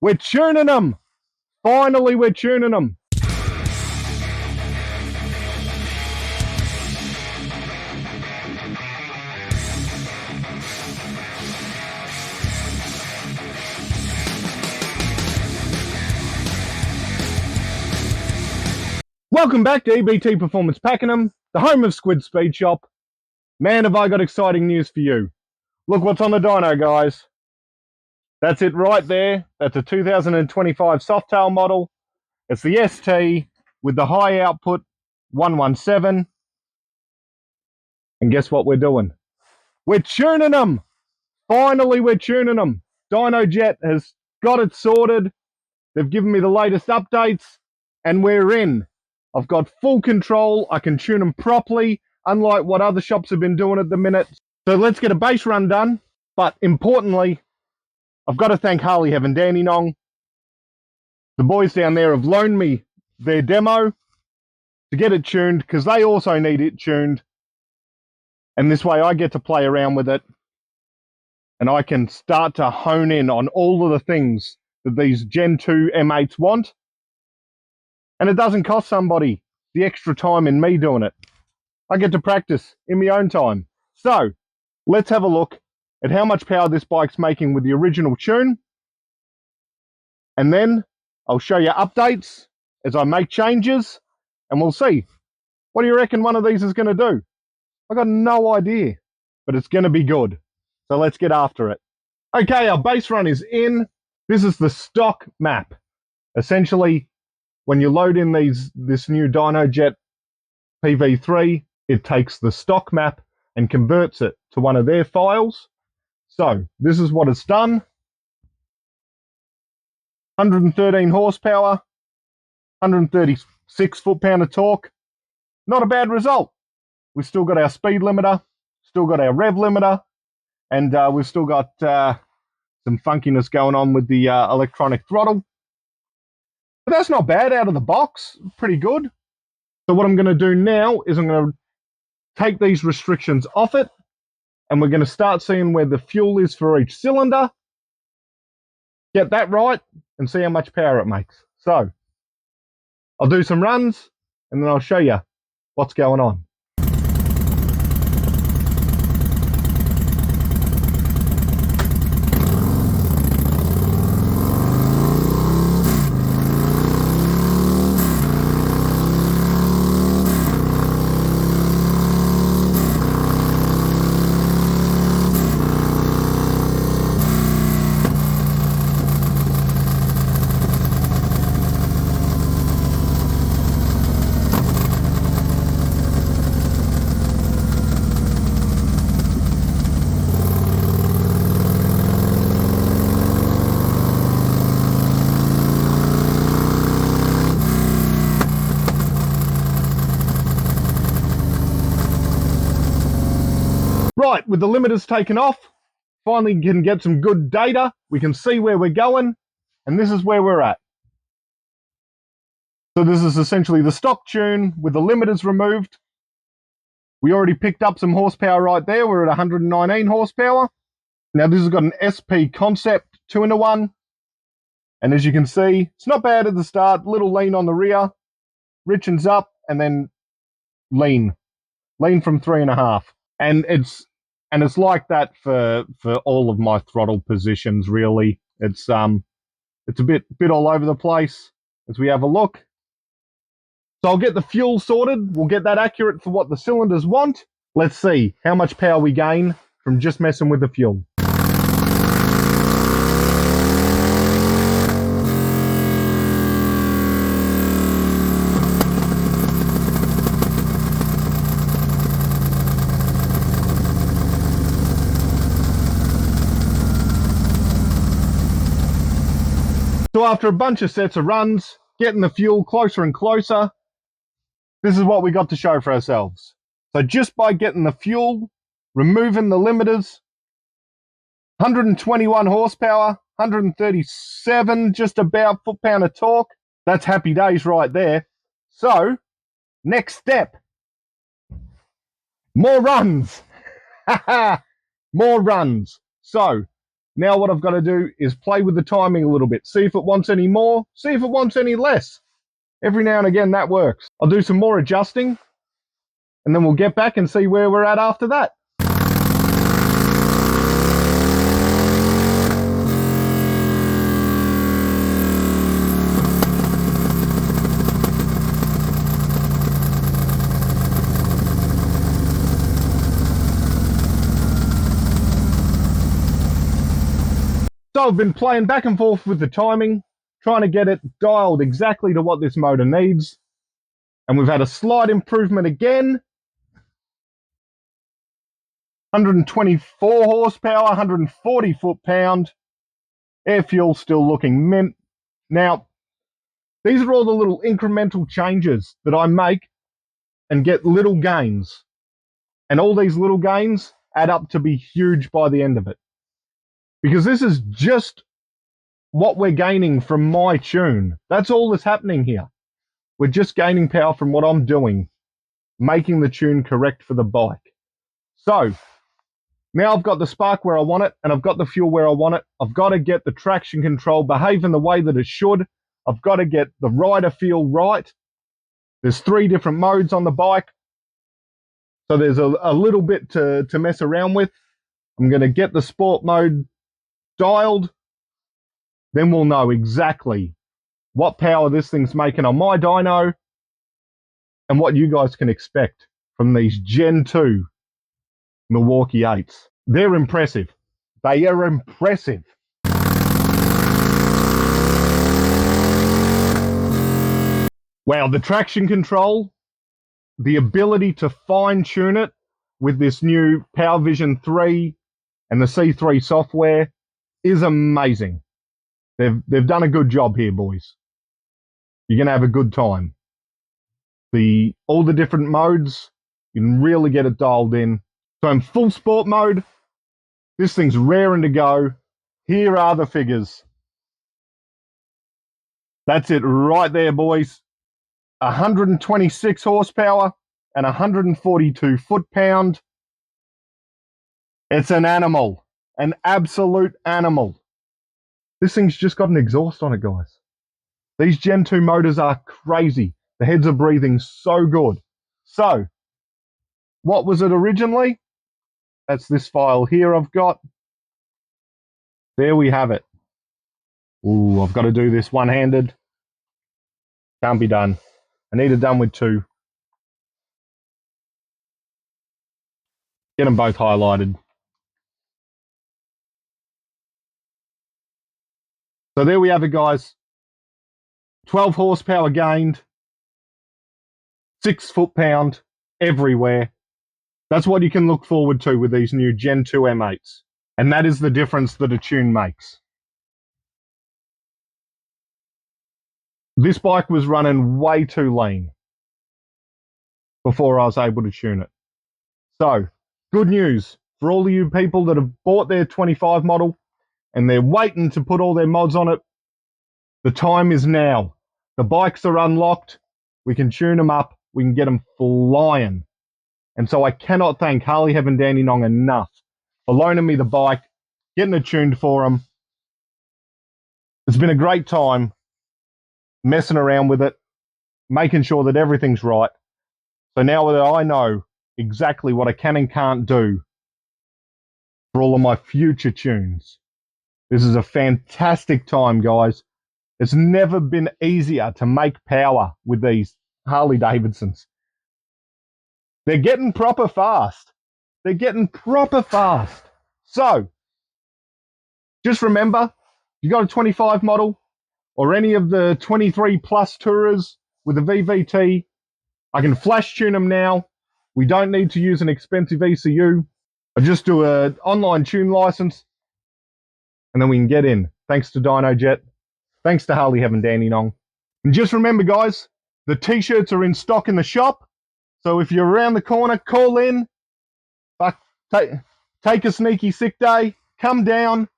We're tuning them. Finally, we're tuning them. Welcome back to EBT Performance Pakenham, the home of Squid Speed Shop. Man, have I got exciting news for you. Look what's on the dyno, guys. That's it right there. That's a 2025 Softail model. It's the ST with the high output 117. And guess what we're doing? We're tuning them. Finally, we're tuning them. Dynojet has got it sorted. They've given me the latest updates, and we're in. I've got full control. I can tune them properly, unlike what other shops have been doing at the minute. So let's get a base run done. But importantly, I've got to thank Harley-Davidson. The boys down there have loaned me their demo to get it tuned because they also need it tuned. And this way I get to play around with it and I can start to hone in on all of the things that these Gen 2 M8s want. And it doesn't cost somebody the extra time in me doing it. I get to practice in my own time. So let's have a look at how much power this bike's making with the original tune. And then I'll show you updates as I make changes and we'll see. What do you reckon one of these is going to do? I've got no idea, but it's going to be good. So let's get after it. Okay, our base run is in. This is the stock map. Essentially, when you load in this new Dynojet PV3, it takes the stock map and converts it to one of their files. So this is what it's done. 113 horsepower, 136 foot-pound of torque. Not a bad result. We've still got our speed limiter, still got our rev limiter, and we've still got some funkiness going on with the electronic throttle. But that's not bad out of the box. Pretty good. So what I'm going to do now is I'm going to take these restrictions off it, and we're going to start seeing where the fuel is for each cylinder. Get that right, and see how much power it makes. So I'll do some runs, and then I'll show you what's going on. Right, with the limiters taken off, finally can get some good data. We can see where we're going, and this is where we're at. So this is essentially the stock tune with the limiters removed. We already picked up some horsepower right there. We're at 119 horsepower. Now this has got an SP concept 2-in-1. And as you can see, it's not bad at the start. Little lean on the rear, richens up, and then lean from 3.5. And it's like that for all of my throttle positions, really. It's a bit all over the place as we have a look. So I'll get the fuel sorted. We'll get that accurate for what the cylinders want. Let's see how much power we gain from just messing with the fuel. So after a bunch of sets of runs, getting the fuel closer and closer, this is what we got to show for ourselves. So just by getting the fuel, removing the limiters, 121 horsepower, 137 just about foot-pound of torque. That's happy days right there. So next step, more runs. More runs. So Now what I've got to do is play with the timing a little bit. See if it wants any more, see if it wants any less. Every now and again that works. I'll do some more adjusting and then we'll get back and see where we're at after that. So I've been playing back and forth with the timing, trying to get it dialed exactly to what this motor needs. And we've had a slight improvement again. 124 horsepower, 140 foot-pound. Air fuel still looking mint. Now, these are all the little incremental changes that I make and get little gains. And all these little gains add up to be huge by the end of it. Because this is just what we're gaining from my tune. That's all that's happening here. We're just gaining power from what I'm doing, making the tune correct for the bike. So, now I've got the spark where I want it, and I've got the fuel where I want it. I've got to get the traction control behaving the way that it should. I've got to get the rider feel right. There's 3 different modes on the bike. So there's a little bit to mess around with. I'm going to get the sport mode dialed. Then we'll know exactly what power this thing's making on my dyno and what you guys can expect from these Gen 2 Milwaukee 8s. They're impressive. They are impressive. Wow, the traction control, the ability to fine-tune it with this new Power Vision 3 and the C3 software is amazing. They've done a good job here, boys. You're going to have a good time. All the different modes, you can really get it dialed in. So in full sport mode, this thing's raring to go. Here are the figures. That's it right there, boys. 126 horsepower and 142 foot-pound. It's an animal, an absolute animal. This thing's just got an exhaust on it, guys. These Gen 2 motors are crazy. The heads are breathing so good. So, what was it originally? That's this file here I've got. There we have it. Ooh, I've got to do this one-handed. Can't be done. I need it done with 2. Get them both highlighted. So there we have it, guys. 12 horsepower gained. 6 foot-pound everywhere. That's what you can look forward to with these new Gen 2 M8s. And that is the difference that a tune makes. This bike was running way too lean before I was able to tune it. So, good news for all of you people that have bought their 25 model and they're waiting to put all their mods on it. The time is now. The bikes are unlocked. We can tune them up. We can get them flying. And so I cannot thank Harley Heaven Dandenong enough for loaning me the bike, getting it tuned for them. It's been a great time messing around with it, making sure that everything's right. So now that I know exactly what I can and can't do for all of my future tunes, this is a fantastic time, guys. It's never been easier to make power with these Harley-Davidsons. They're getting proper fast. They're getting proper fast. So, just remember, you got a 25 model or any of the 23 plus tourers with a VVT, I can flash tune them now. We don't need to use an expensive ECU. I just do an online tune license and then we can get in. Thanks to Dynojet. Thanks to Harley Heaven Dandenong. And just remember, guys, the t-shirts are in stock in the shop. So if you're around the corner, call in. Take a sneaky sick day. Come down.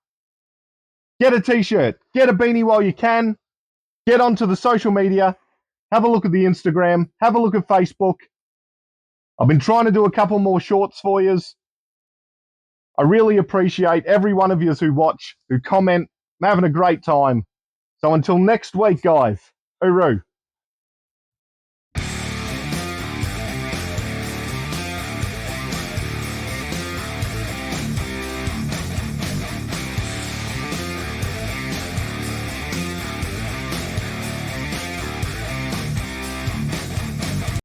Get a t-shirt. Get a beanie while you can. Get onto the social media. Have a look at the Instagram. Have a look at Facebook. I've been trying to do a couple more shorts for yous. I really appreciate every one of you who watch, who comment. I'm having a great time. So until next week, guys, hooroo.